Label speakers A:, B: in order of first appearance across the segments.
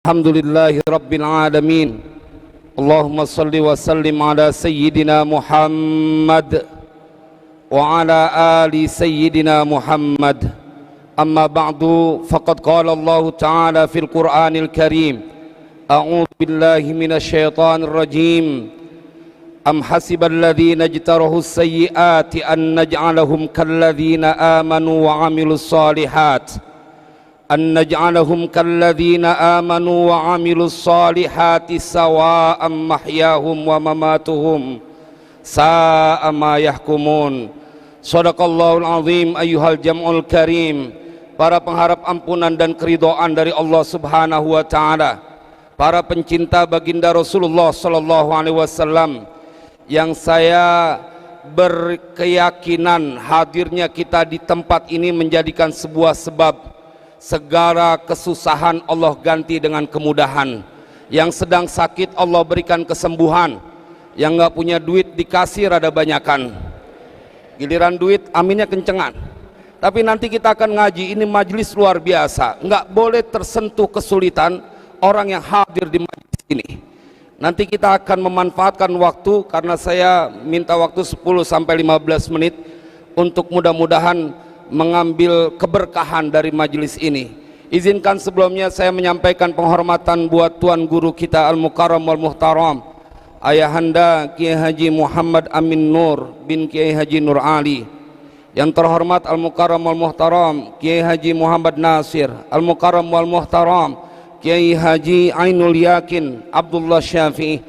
A: Alhamdulillahi Rabbil Alamin. Allahumma salli wa sallim ala Sayyidina Muhammad wa ala ali Sayyidina Muhammad. Amma ba'du, faqad qala Allah Ta'ala fil Qur'anil Karim, a'udzu billahi minasy syaithanir rajim. Am hasibal ladzina ijtarahu sayyi'ati an naj'alahum kal ladzina amanu wa 'amilus shalihat. أن نجعلهم كالذين آمنوا وعملوا الصالحات سواء محياهم ومماتهم ساء ما يحكمون. Shadaqallahul azim. Ayyuhal jam'ul karim, para pengharap ampunan dan keridhaan dari Allah Subhanahu wa taala, para pencinta baginda Rasulullah sallallahu alaihi wasallam, yang saya berkeyakinan hadirnya kita di tempat ini menjadikan sebuah sebab segala kesusahan Allah ganti dengan kemudahan. Yang sedang sakit Allah berikan kesembuhan. Yang nggak punya duit dikasih rada banyakan. Giliran duit aminnya kencengan. Tapi nanti kita akan ngaji, ini majelis luar biasa. Nggak boleh tersentuh kesulitan orang yang hadir di majelis ini. Nanti kita akan memanfaatkan waktu, karena saya minta waktu 10-15 menit untuk mudah-mudahan mengambil keberkahan dari majelis ini. Izinkan sebelumnya saya menyampaikan penghormatan buat Tuan Guru kita Al-Mukarram wal Muhtaram, Ayahanda Kiai Haji Muhammad Amin Nur bin Kiai Haji Nur Ali. Yang terhormat Al-Mukarram wal Muhtaram Kiai Haji Muhammad Nasir, Al-Mukarram wal Muhtaram Kiai Haji Ainul Yakin Abdullah Syafi'i,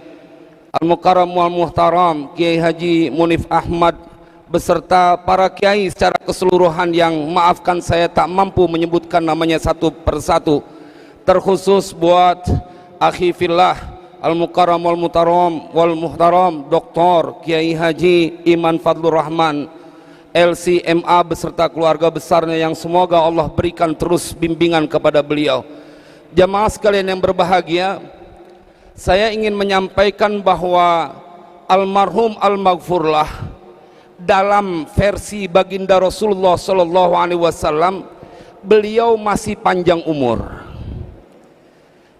A: Al-Mukarram wal Muhtaram Kiai Haji Munif Ahmad, beserta para kiai secara keseluruhan yang maafkan saya tak mampu menyebutkan namanya satu persatu. Terkhusus buat akhi fillah Al-Mukarram wal Muhtaram Dr. Kiai Haji Iman Fadlur Rahman LCMA beserta keluarga besarnya, yang semoga Allah berikan terus bimbingan kepada beliau. Jamaah sekalian yang berbahagia, saya ingin menyampaikan bahwa almarhum al-maghfurlah dalam versi baginda Rasulullah sallallahu alaihi wasallam, beliau masih panjang umur.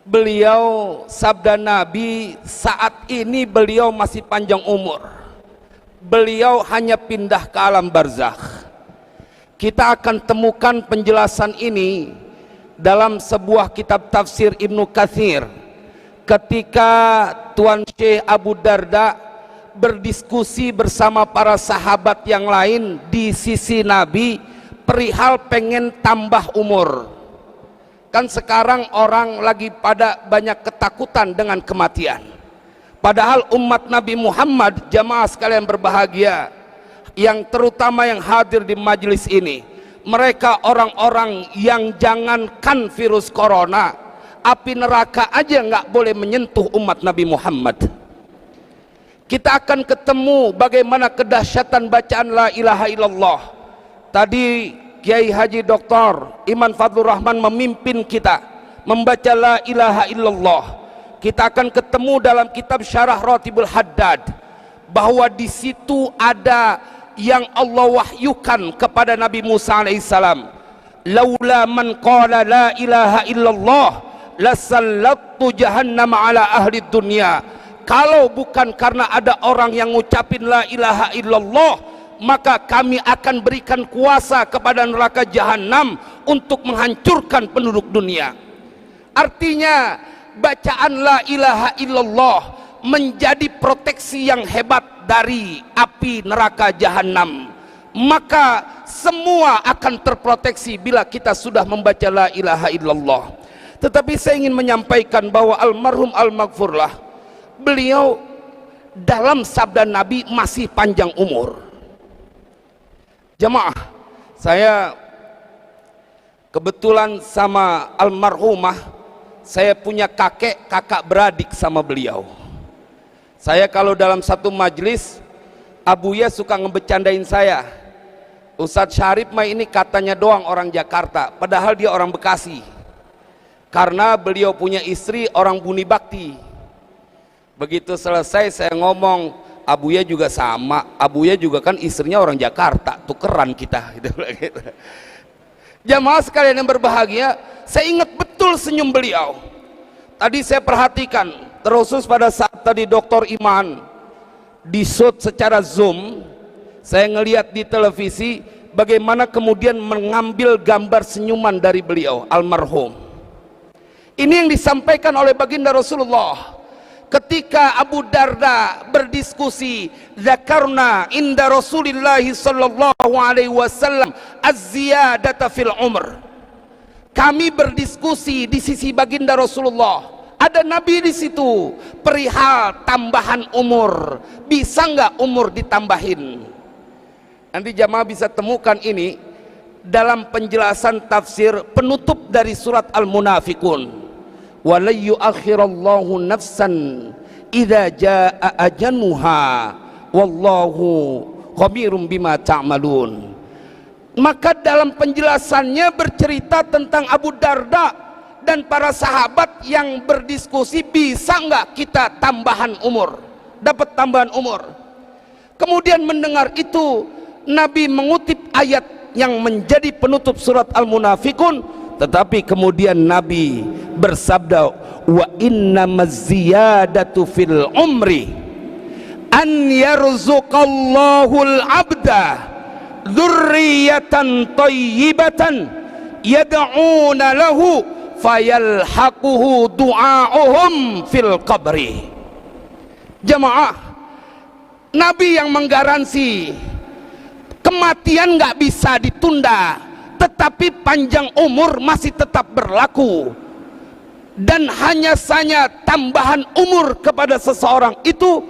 A: Beliau, sabda Nabi, saat ini beliau masih panjang umur. Beliau hanya pindah ke alam barzakh. Kita akan temukan penjelasan ini dalam sebuah kitab tafsir Ibnu Katsir, ketika Tuan Syekh Abu Darda berdiskusi bersama para sahabat yang lain di sisi Nabi perihal pengen tambah umur. Kan sekarang orang lagi pada banyak ketakutan dengan kematian, padahal umat Nabi Muhammad, jamaah sekalian berbahagia, yang terutama yang hadir di majelis ini, mereka orang-orang yang jangankan virus corona, api neraka aja nggak boleh menyentuh umat Nabi Muhammad. Kita akan ketemu bagaimana kedahsyatan bacaan la ilaha illallah. Tadi Kiai Haji Dr. Iman Fadlur Rahman memimpin kita membaca la ilaha illallah. Kita akan ketemu dalam kitab Syarah Ratibul Haddad bahwa di situ ada yang Allah wahyukan kepada Nabi Musa alaihissalam. Laula man qala la ilaha illallah lasallattu jahannam ala ahli dunya. Kalau bukan karena ada orang yang ngucapin la ilaha illallah, maka kami akan berikan kuasa kepada neraka jahanam untuk menghancurkan penduduk dunia. Artinya bacaan la ilaha illallah menjadi proteksi yang hebat dari api neraka jahanam. Maka semua akan terproteksi bila kita sudah membaca la ilaha illallah. Tetapi saya ingin menyampaikan bahwa almarhum al-maghfurlah, beliau dalam sabda Nabi masih panjang umur. Jemaah, saya kebetulan sama almarhumah, saya punya kakak beradik sama beliau. Saya kalau dalam satu majelis, Abuya suka ngebecandain saya, Ustadz Syarif mah ini katanya doang orang Jakarta, padahal dia orang Bekasi, karena beliau punya istri orang Buni Bakti. Begitu selesai saya ngomong, Abuya juga sama, Abuya juga kan istrinya orang Jakarta, tukeran kita gitu. Jamaah sekalian yang berbahagia, saya ingat betul senyum beliau. Tadi saya perhatikan terkhusus pada saat tadi Dr. Iman di shoot secara Zoom, saya ngelihat di televisi bagaimana kemudian mengambil gambar senyuman dari beliau almarhum. Ini yang disampaikan oleh baginda Rasulullah ketika Abu Darda berdiskusi, zakarna inda Rasulillah sallallahu alaihi wasallam az-ziyadata fil umr. Kami berdiskusi di sisi baginda Rasulullah, ada Nabi di situ, perihal tambahan umur, bisa nggak umur ditambahin? Nanti jamaah bisa temukan ini dalam penjelasan tafsir penutup dari surat Al-Munafikun. وَلَنْ يُؤَخِّرَ اللَّهُ نَفْسًا إِذَا جَاءَ أَجَلُهَا وَاللَّهُ خَبِيرٌ بِمَا تَعْمَلُونَ. Maka dalam penjelasannya bercerita tentang Abu Darda dan para sahabat yang berdiskusi, bisa nggak kita tambahan umur, dapat tambahan umur. Kemudian mendengar itu Nabi mengutip ayat yang menjadi penutup surat Al-Munafikun, tetapi kemudian Nabi bersabda, wa innamaz ziyadatu fil umri an yarzuqallahul abda dzurriyyatan thayyibatan yad'una lahu fayalhaquhu du'a'uhum fil qabri. Jamaah, Nabi yang menggaransi kematian nggak bisa ditunda, tetapi panjang umur masih tetap berlaku. Dan hanya saja tambahan umur kepada seseorang itu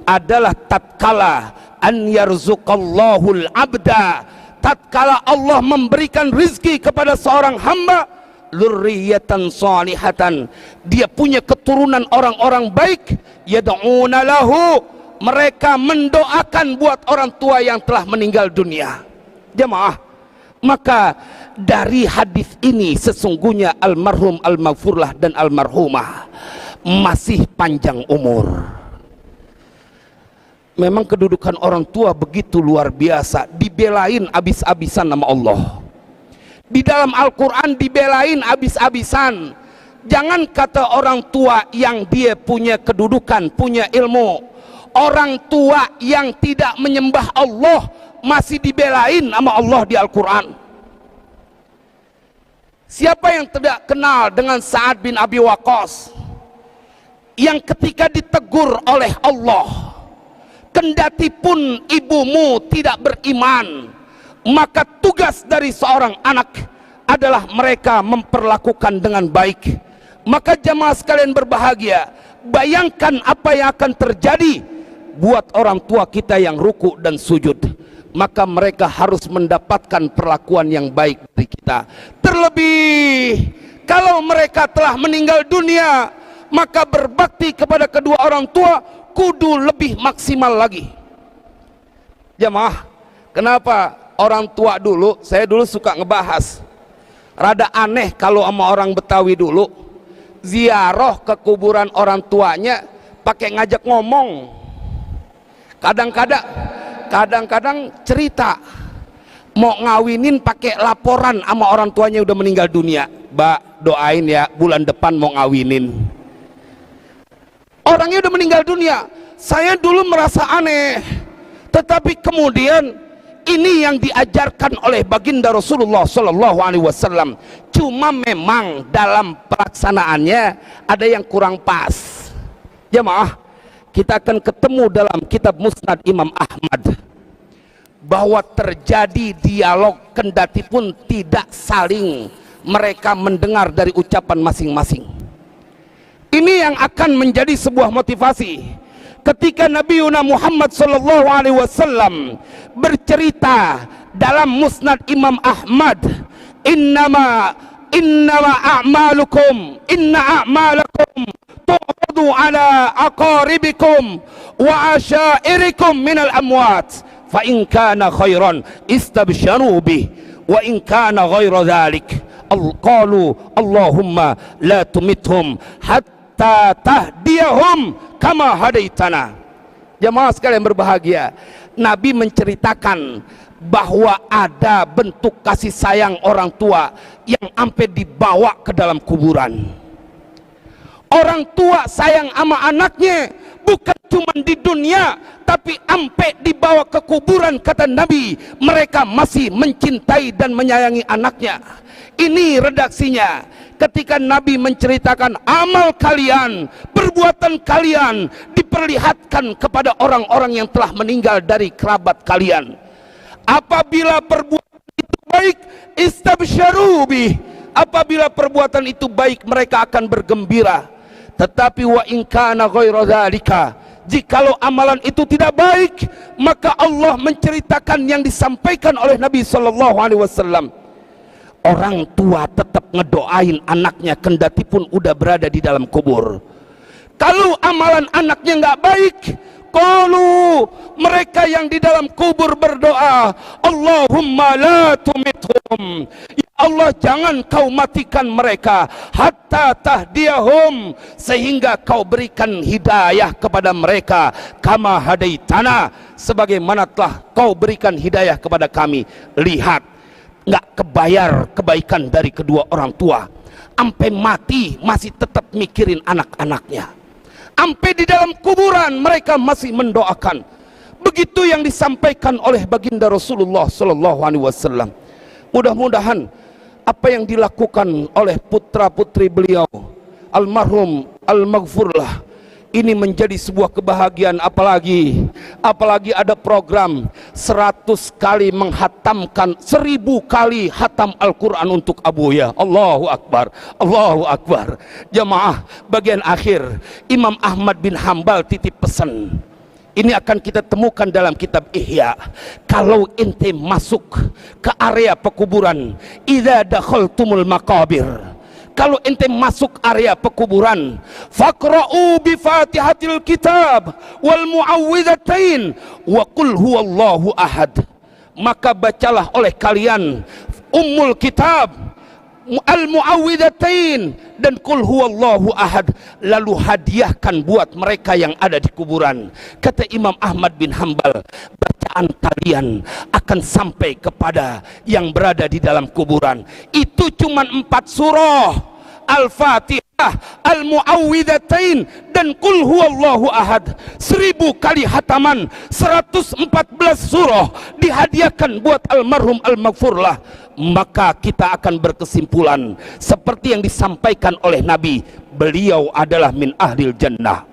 A: adalah tatkala an yarzuqallahul abda, tatkala Allah memberikan rizki kepada seorang hamba, dzurriyyatan salihatan, dia punya keturunan orang-orang baik, yad'una lahu, mereka mendoakan buat orang tua yang telah meninggal dunia. Jemaah, maka dari hadis ini sesungguhnya almarhum, almaghfurlah dan almarhumah masih panjang umur. Memang kedudukan orang tua begitu luar biasa, dibelain abis-abisan nama Allah. Di dalam Al-Quran dibelain abis-abisan. Jangan kata orang tua yang dia punya kedudukan, punya ilmu, orang tua yang tidak menyembah Allah masih dibelain sama Allah di Al-Quran. Siapa yang tidak kenal dengan Sa'ad bin Abi Waqqas yang ketika ditegur oleh Allah, kendati pun ibumu tidak beriman, maka tugas dari seorang anak adalah mereka memperlakukan dengan baik. Maka jamaah sekalian berbahagia, bayangkan apa yang akan terjadi buat orang tua kita yang ruku dan sujud. Maka mereka harus mendapatkan perlakuan yang baik dari kita. Terlebih kalau mereka telah meninggal dunia, maka berbakti kepada kedua orang tua kudu lebih maksimal lagi. Jamaah, kenapa orang tua dulu, saya dulu suka ngebahas, rada aneh kalau sama orang Betawi dulu ziarah ke kuburan orang tuanya pakai ngajak ngomong. Kadang-kadang cerita mau ngawinin pakai laporan sama orang tuanya udah meninggal dunia. Mbak, doain ya bulan depan mau ngawinin. Orangnya udah meninggal dunia. Saya dulu merasa aneh, tetapi kemudian ini yang diajarkan oleh baginda Rasulullah Sallallahu Alaihi Wasallam. Cuma memang dalam pelaksanaannya ada yang kurang pas. Jamaah, kita akan ketemu dalam kitab Musnad Imam Ahmad bahwa terjadi dialog kendati pun tidak saling mereka mendengar dari ucapan masing-masing. Ini yang akan menjadi sebuah motivasi ketika Nabi Muhammad sallallahu alaihi wasallam bercerita dalam Musnad Imam Ahmad, innama a'malukum tu'radu ala aqaribikum wa ashairikum minal amwat fa in kana khairan istabsharu bih wa in kana ghaira dhalik qalu Allahumma la tumithum hatta tahdiyahum kama hadaitana. Jamaah sekalian berbahagia, Nabi menceritakan bahwa ada bentuk kasih sayang orang tua yang sampai dibawa ke dalam kuburan. Orang tua sayang sama anaknya bukan cuma di dunia, tapi ampe dibawa ke kuburan, kata Nabi, mereka masih mencintai dan menyayangi anaknya. Ini redaksinya ketika Nabi menceritakan amal kalian, perbuatan kalian diperlihatkan kepada orang-orang yang telah meninggal dari kerabat kalian. Apabila perbuatan itu baik, istabsyaru bih. Apabila perbuatan itu baik, mereka akan bergembira. Tetapi wa in kana ghairu dzalika, jikalau amalan itu tidak baik, maka Allah menceritakan yang disampaikan oleh Nabi sallallahu alaihi wasallam. Orang tua tetap ngedoain anaknya kendati pun udah berada di dalam kubur. Kalau amalan anaknya nggak baik, qalu, mereka yang di dalam kubur berdoa, Allahumma la tumithum, ya Allah jangan kau matikan mereka, hatta tahdiyahum, sehingga kau berikan hidayah kepada mereka, kama hadaitana, sebagaimana telah kau berikan hidayah kepada kami. Lihat, nggak kebayar kebaikan dari kedua orang tua, sampai mati masih tetap mikirin anak-anaknya. Sampai di dalam kuburan mereka masih mendoakan. Begitu yang disampaikan oleh baginda Rasulullah sallallahu alaihi wasallam. Mudah-mudahan apa yang dilakukan oleh putra-putri beliau almarhum al-maghfurlah ini menjadi sebuah kebahagiaan, apalagi ada program 100 kali menghatamkan 1000 kali hatam Al-Quran untuk Abuya. Allahu Akbar, Allahu Akbar. Jamaah, bagian akhir Imam Ahmad bin Hambal titip pesan. Ini akan kita temukan dalam kitab Ihya. Kalau ente masuk ke area pekuburan, idza dakhaltumul maqabir, kalau ente masuk area pekuburan, faqra'u bi Fatihatil Kitab wal Mu'awwidzatain wa qul huwallahu ahad. Maka bacalah oleh kalian Ummul Kitab, Al-Mu'awwidzatain dan qul huwallahu ahad, lalu hadiahkan buat mereka yang ada di kuburan. Kata Imam Ahmad bin Hambal, bacaan kalian akan sampai kepada yang berada di dalam kuburan. Itu cuma 4 surah, Al-Fatihah, Al-Mu'awwidzatain dan qul huwallahu ahad. 1000 kali hataman, 114 surah dihadiahkan buat almarhum al-maghfurlah. Maka kita akan berkesimpulan seperti yang disampaikan oleh Nabi, beliau adalah min ahlil jannah.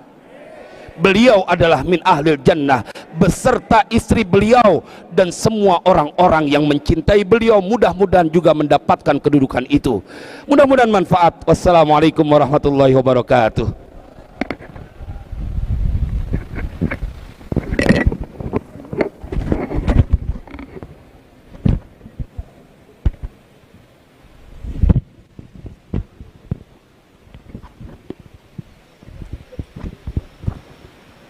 A: Beliau adalah min ahlil jannah beserta istri beliau dan semua orang-orang yang mencintai beliau. Mudah-mudahan juga mendapatkan kedudukan itu. Mudah-mudahan manfaat. Wassalamualaikum warahmatullahi wabarakatuh.